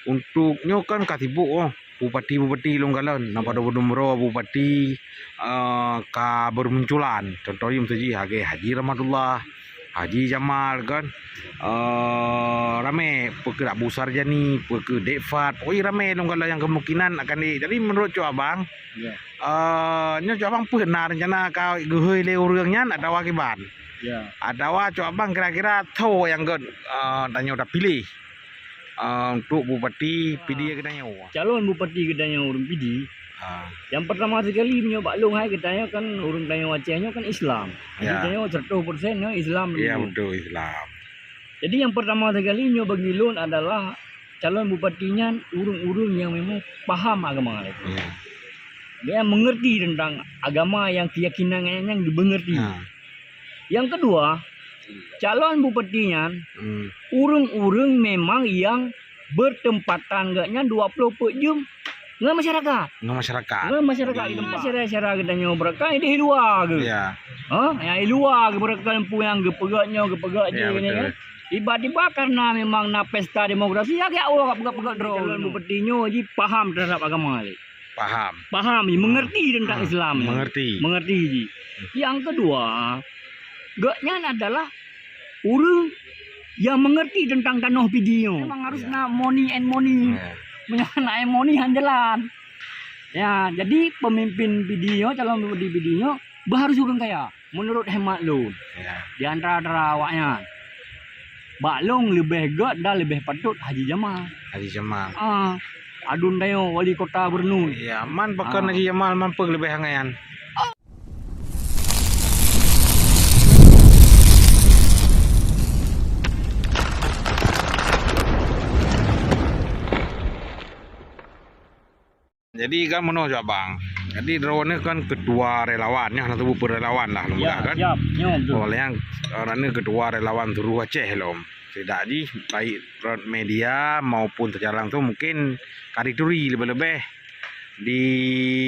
Untuknya kan katibuk bupati-bupati Longgalan nampak domro bupati ka bermunculan contohnya mesti Haji Ramadullah, Haji Jamal kan rame pekerja besar jani pekerja Dekfat rame Longgalan yang kemungkinan akan jadi menurut Cok Abang nya Cok Abang pernah rencana kau gehe le urangnya ada wakiban ada wa Cok Abang kira-kira tahu yang tanya udah pilih untuk Bupati PD Kedanyawa. Calon Bupati Kedanyawa urang PD. Yang pertama sekali menyobak long hai katanya kan urang Kedanyawa Acehnya kan Islam. Jadi Kedanyawa 100% Islam. Iya betul Islam. Jadi yang pertama sekali menyobak gilun adalah calon bupatinya urung-urung yang memang paham agama itu. Dia mengerti tentang agama yang keyakinannya yang dimengerti. Yang kedua, calon bupatinya urung-urung memang yang bertempatan gaknya 24 jam nggak masyarakat di tempat syariah Kedanyawa berkah ini luar ke yang luar ke berkah yang gepegaknya gini kan tiba-tiba karena memang na pesta demokrasi ya kayak awak pegak draw calon bupatinya ji paham terhadap agama ini paham mengerti tentang Islam mengerti ji. Yang kedua gaknya adalah urung yang mengerti tentang tanah video. Memang harus nak money and money. Mengenai money handalan. Ya, jadi pemimpin video, calon pemimpin video harus urung kaya. Menurut hemat lu. Di antara awaknya. Bak long lebih gak dan lebih patut Haji Jamal. Adun dayo wali kota Borneo. Ya, man pakai Haji Jamal mampu lebih hangayan. Jadi kan menurut Abang. Jadi drone kan ketua relawannya atau bukan relawan lah kan. Oleh yang orangnya ketua relawan Turu Aceh lom. Tidak di baik media maupun secara langsung mungkin karituri lebih-lebih di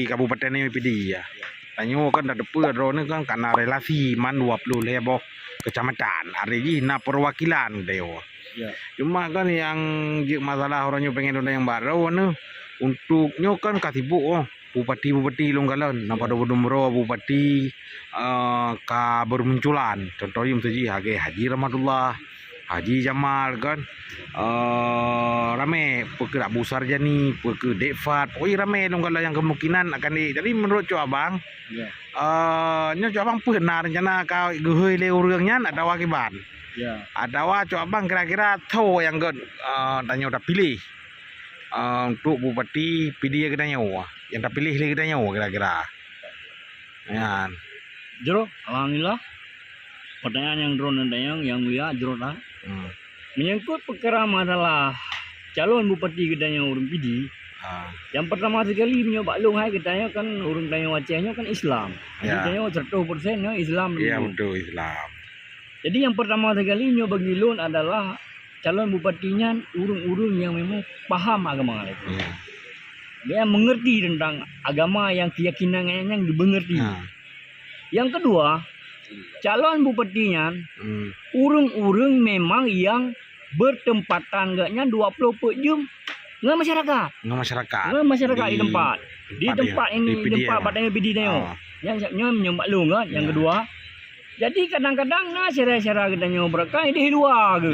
Kabupaten MPD ya. Tanya kan ada apa drone kan karena relasi man 20 leboh kecamatan. Hari ini nak perwakilan dewa. Cuma kan yang masalah orangnya pengen yang baru nih. Untuknya kan katibuk bupati-bupati Longgalan nampak domro bupati ka bermunculan contohnya mesti Haji Ramadullah, Haji Jamal kan rame pekerja besar jani pekerja Dekfat rame Longgalan yang kemungkinan akan jadi menurut Cok Abang nya Cok Abang pernah rencana kau gehe le urangnya ada wakiban ada wa Cok Abang kira-kira tahu yang tanya udah pilih untuk Bupati PD Kedanyawa yang terpilih di Kedanyawa kira-kira. Ya. Jero, alhamdulillah. Pertanyaan yang drone dan yang mulia jero lah. Menyangkut perkara masalah calon Bupati Kedanyawa urang PD. Yang pertama sekali menyobak long hai katanya kan urang Kedanyawa Acehnya kan Islam. Jadi Kedanyawa 100% Islam. Iya betul Islam. Jadi yang pertama sekali menyobak gilun adalah calon bupatinya urung-urung yang memang paham agama itu. Dia mengerti tentang agama yang keyakinannya yang dimengerti. Yang kedua, calon bupatinya urung-urung memang yang bertempatan gaknya 24 jam nggak masyarakat di tempat. Di tempat ini di tempat badan PD yang menyembak lu kan. Yang kedua, jadi kadang-kadang syariah Kedanyawa berkah ini luar ke.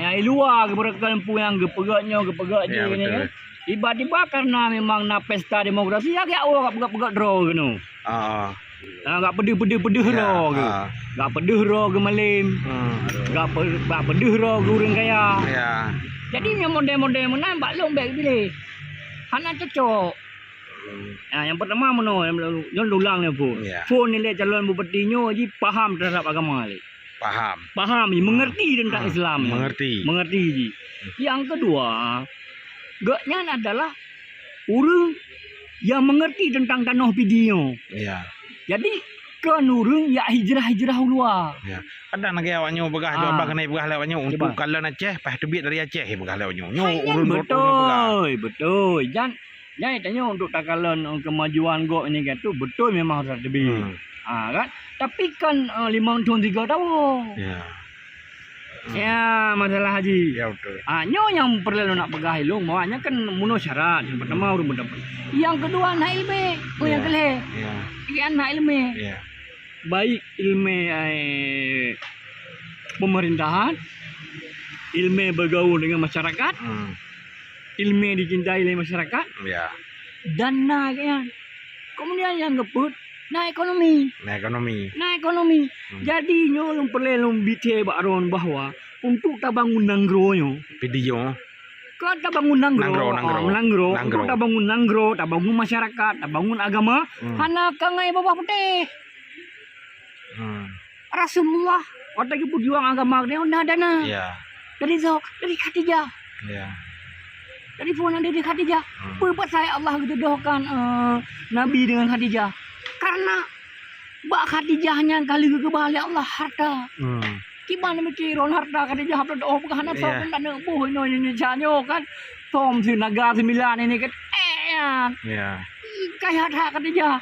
Yang luar ke berkah yang gepegaknya gini kan. Tiba-tiba karena memang na pesta demokrasi ya kayak awak pegak draw gitu. Enggak pedih draw ke. Enggak pedih draw ke malim. Enggak pedih draw ke urang kaya. Jadi model-model mana mbak long baik pilih. Hana cocok. Yang pertama yang ulang ni pun. Phone ni calon bupatinya ji paham terhadap agama ni. Paham, mengerti tentang Islam. Mengerti ji. Yang kedua, gaknya adalah urang yang mengerti tentang tanah video. Jadi kan urang ya hijrah luar. Ada nak awaknya begah jawab kena begah lewatnya untuk kalan Aceh, pas tebit dari Aceh begah lewatnya. Betul. Jangan tanya untuk takalan kemajuan gok ini kan tu betul memang harus lebih. Kan? Tapi kan 5 tahun 3 tahun. Ya, masalah haji. Ya betul. Nyo yang perlu nak pegang ilmu, maunya kan muno syarat. Yang pertama urung mendapat. Yang kedua nak ilmu. Yang kelih. Ya. Yang nak ilmu. Ya. Baik ilmu pemerintahan, ilmu bergaul dengan masyarakat, ilmu dicintai oleh masyarakat, Ya. dan nak kan. Kemudian yang keput, nak ekonomi. Nah, ekonomi. Jadi nyo yang perlu bicara baron bahwa untuk tabangun nanggro Video. kan tabangun nanggro, Nanggro. untuk tabangun nanggro, tabangun masyarakat, tabangun agama, hana kangai bawah putih. Rasulullah waktu itu berjuang agama dia nak dana. Ya. Dari Khadijah. Ya. Dari puan dari Khadijah. Berbuat saya Allah gitu doakan Nabi dengan Khadijah. Karena Mbak Khadijahnya kali kebalik Allah harta. Gimana mikiron harta Khadijah harta doa bukan anak sok kan ada buh Indonesia kan. Tom si naga 9 ini kan Ya. kayak harta Khadijah.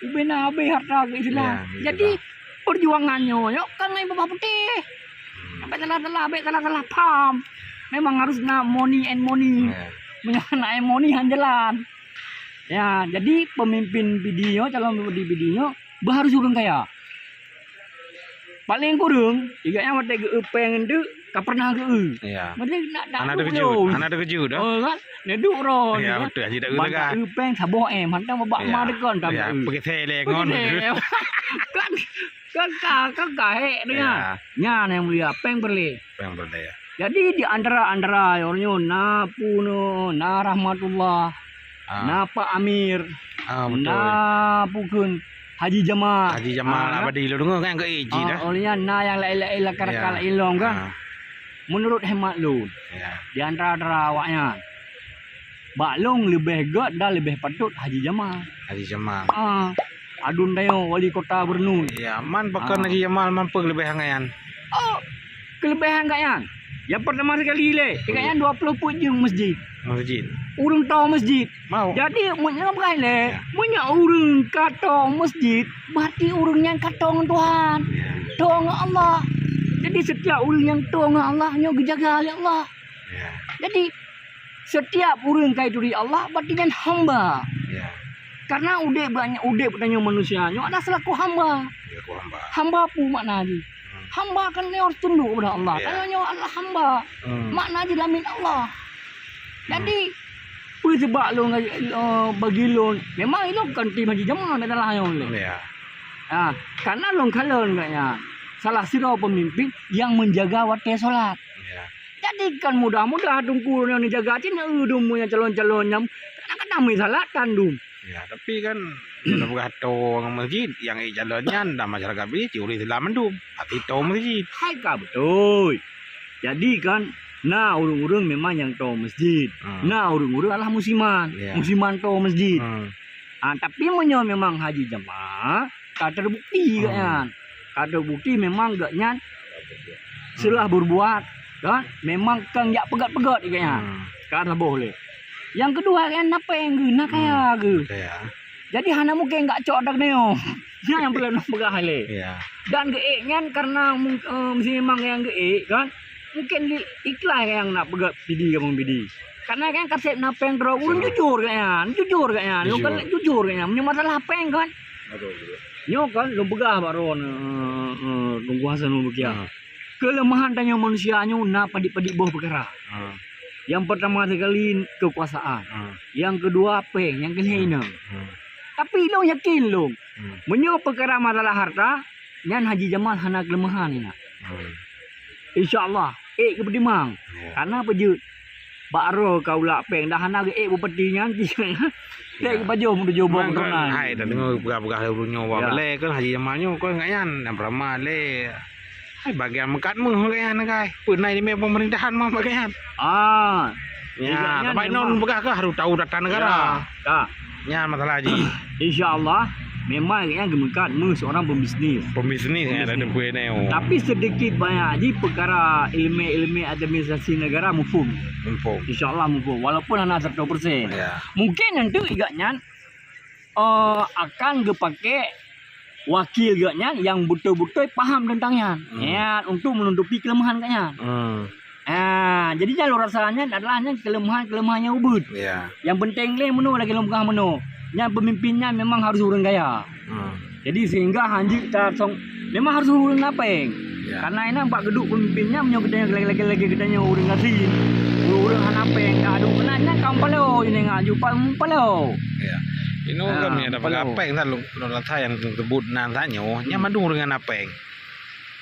Ubena be harta ke Islam. Ya, Jadi perjuangannya yuk kan ngai bapak putih. Sampai telah paham. Memang harus nak money and money. Mengenai money jalan. Ya, jadi pemimpin video, calon pemimpin video harus urung kaya. Paling kurang, iganya mate ge pengen tu ka pernah ge. Ya. Mate nak Anak ada kejut dah. Oh kan, neduk ro. Ya, betul aja dak guna. Peng sabo hantang babak ma dekon tam. Ya, pakai selengon. Kan kae dengan. Nya yang mulia peng berle. Yang berdaya. Jadi di antara orangnya na puno, na rahmatullah, na Pak Amir, Betul. na pukun Haji Jamal. Haji Jamal abadi lu dengar kan ke iji dah. Olehnya na yang lain-lain karakal ilong kan. Menurut hemat lu, di antara awaknya, Bak Long lebih god dan lebih patut Haji Jamal. Haji Jamal. Adun dayo wali kota Bernun. Ya, man pakai Haji Jamal mampu lebih hangayan. Oh, kelebihan kayan. Yang pertama sekali kayaknya 20 pujung masjid. Masjid. Urung tahu masjid. Mau. Jadi munnya apa le? Munnya urung katong masjid, berarti urung yang katong Tuhan. Tong Allah. Jadi setiap urung yang tong Allah nyo dijaga oleh Allah. Jadi setiap urung kait dari Allah berarti kan hamba. Karena udah bertanya manusia nyo ada selaku hamba. Hamba pu makna lagi. Hamba kan harus tunduk kepada Allah. Tanya Allah hamba. Makna dilamin Allah. Jadi sebab lo bagi lo memang itu kan tim Haji Jamal adalah yang lo. Karena lo kalian kayaknya salah satu pemimpin yang menjaga waktu solat. Jadi kan mudah-mudah tunggu yang dijaga cina udumnya calon-calonnya kadang-kadang misalnya tandum. Ya, tapi kan kita buka tong masjid yang jalannya dan masyarakat bi curi telah mendum. Hati tong masjid. Hai kah betul. Jadi kan nah urung-urung memang yang tahu masjid. Nah urung-urung adalah musiman. Musiman tahu masjid. Tapi memang Haji Jamal tak terbukti kan. Tak terbukti memang gak nyan setelah berbuat kan memang kang jak pegat-pegat kayaknya. Kan boleh. Yang kedua kan apa yang guna kaya ke. Jadi hana mungkin enggak cok dak neo. Yang perlu nak pegah le. Dan geeknya karena memang yang geek kan mungkin iklan yang nak pegat bidi kamu bidi. Karena kan kasih nak peng terus urun jujur kayaknya. Lu kan jujur kayaknya. Punya masalah peng kan. Nyo kan lu pegah baron tunggu hasan lu bekia. Kelemahan tanya manusianya nak padik-padik bawah perkara. Yang pertama sekali kekuasaan. Yang kedua peng, yang ketiga. Tapi lo yakin lo, menyo perkara masalah harta, nyan Haji Jamal hana kelemahan ni nak. InsyaAllah, kebedimang. Karena apa je? Bakro kau lak peng dah hana ke bupati nyan. Lek baju menuju bawah keturunan. Hai, dah dengar buka-buka urunyo wa balik kan Haji Jamalnya kau enggak nyan, yang pertama le. Hai bagian mekatmu kayaknya nagai. Punai di pemerintahan mah bagian. Ya, tapi non begah kah harus tahu data negara. Ya, masalah Haji. InsyaAllah memang yang gemekat seorang pembisnis. Pembisnis yang ada depan ni. Tapi sedikit banyak Haji perkara ilmu administrasi negara mufum. InsyaAllah mufum. Walaupun hanya 100%. Mungkin nanti igaknya akan dipakai wakil gaknya yang betul-betul paham tentangnya. Ya, untuk menutupi kelemahan kanya. Jadi jalur rasanya adalah kelemahannya ubud. Yang penting le menu lagi lembah menu. Yang pemimpinnya memang harus orang gaya. Jadi sehingga hanji memang harus orang napeng. Karena ini nampak geduk pemimpinnya menyokotnya lagi gedanya orang ngasih. Orang hanapeng ada kenanya kaum paleo ini ngaju paleo. Ini kan ada apa yang lalu yang tersebut nantanyo nya mandu dengan apeng.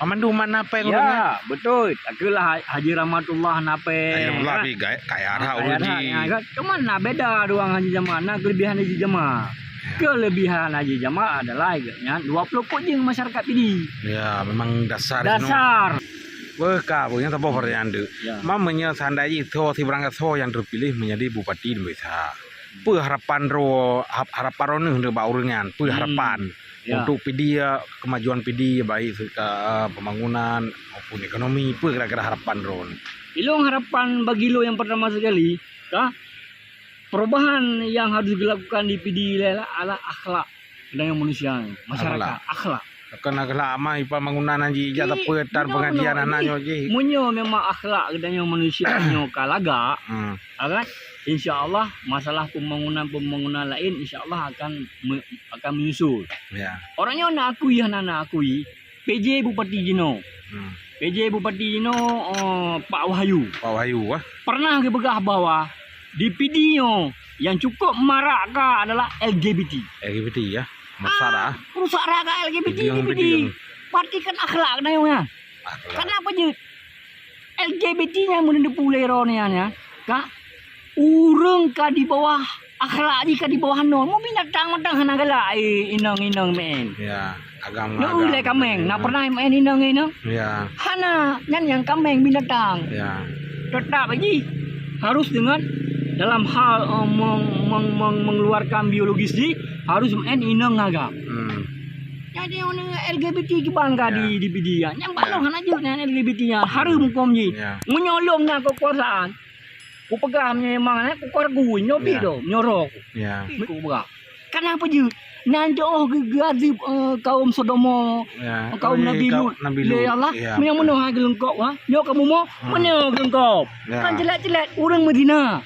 Pamandu mana apeng ya, betul. Akulah Haji Rahmatullah napeng. Alhamdulillah bi kaya ada uruji. Cuman beda doang Haji Jamal. Kelebihan Haji Jamal. Kelebihan Haji Jamal adalah nya 20 kujing masyarakat ini. Ya, memang dasar. Punya apa pertanyaan tu? Mamanya sandai itu si berangkat yang terpilih menjadi bupati di Desa. Harapan untuk bauringan, harapan untuk PD kemajuan PD baik ke pembangunan maupun ekonomi, kira-kira harapan ron. Ilung harapan bagi lo yang pertama sekali, perubahan yang harus dilakukan di PD adalah akhlak dan manusia, masyarakat, akhlak. Kena lama pembangunan anji jatah petan pengajian anaknya je. Munyo memang akhlak dan manusia nyo kalaga. Kan? Insya-Allah masalah pembangunan lain insya-Allah akan menyusul. Orangnya nak akui PJ Bupati Jino. PJ Bupati Jino Pak Wahyu. Pernah ke begah bahwa di PD nyo yang cukup marak adalah LGBT. LGBT ya. Masalah. Rusak raga LGBT. Partikan akhlak na yun ya. Kenapa je LGBT-nya muna dipulero niya urang ka di bawah akhlak di ka di bawah non. Mo binatang hanagala inang men. Ya, agam. No ulay kameng. Na pernah main inang. Ya. Hana nyan yang kameng binatang. Ya. Tetap aja harus dengan dalam hal mengeluarkan biologis harus main inang agak. Jadi orang LGBT kibangga di dia. Yang balong aja dengan LGBT-nya harus mukom ji. Menyolong na kekuasaan. Ku pegamnya memang ku korgu nyobi do nyorok. Ku pegang. Kenapa je? Nanti gegazib kaum Sodomo, kaum Nabi Lut. Ya Allah, yang menuh gelengkop Yo kamu mau menuh gelengkop. Kan jelat-jelat orang Medina.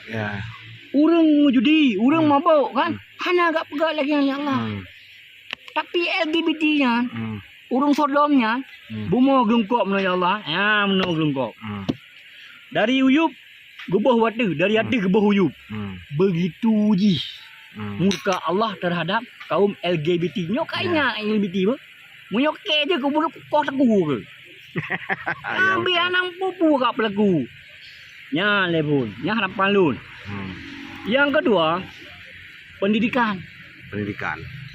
Orang judi, orang mabuk kan. Hanya agak pegang lagi yang Allah. Tapi LGBT-nya, orang Sodomnya, bumo gelengkop menuh ya Allah. Ya menuh gelengkop. Dari uyup gubah watu, dari hati gubah uyup. Begitu ji. Murka Allah terhadap kaum LGBT. Nyokainya LGBT. Munyoke je ku kau teguh ke. Ambil anak pupu kat pelaku. Nya lebun, nya harapan lun. Yang kedua, pendidikan.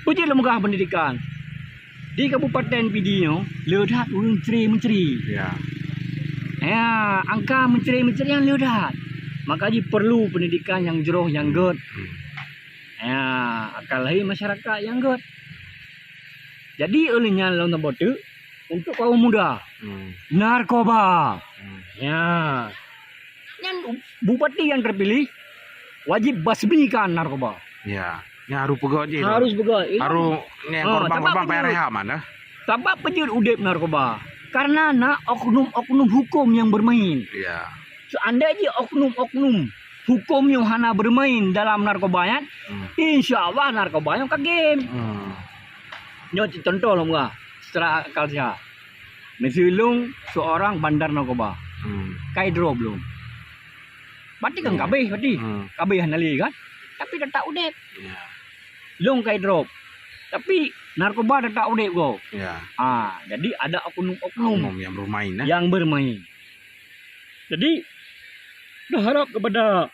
Puji lembaga pendidikan. Di Kabupaten PD nyo, ledat urang menteri. Angka menteri yang ledat. Maka perlu pendidikan yang jeroh yang good. Akal lahir masyarakat yang good. Jadi olehnya lawan bote untuk kaum muda. Narkoba. Yang bupati yang terpilih wajib basmikan narkoba. Harus pegang je. Harus pegang. Harus korban bayar reha mana? Sebab pejut udip narkoba. Karena oknum hukum yang bermain. Seandainya oknum hukum yang hana bermain dalam narkoba insya Allah narkoba yang kagem. Contoh lah secara akal sehat. Mesulung seorang bandar narkoba. Kaidro belum. Berarti kan kabeh hanali kan. Tapi tak udep. Long kaidro. Tapi narkoba tak udep go. Jadi ada oknum yang bermain. Jadi berharap kepada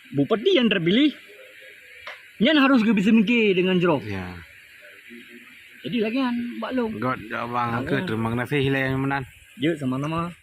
bupati yang terpilih yang harus bisa mikir dengan jerok. Jadi lagi kan Mbak Long. God, abang ke terima kasih hilai yang menan. Je sama-sama.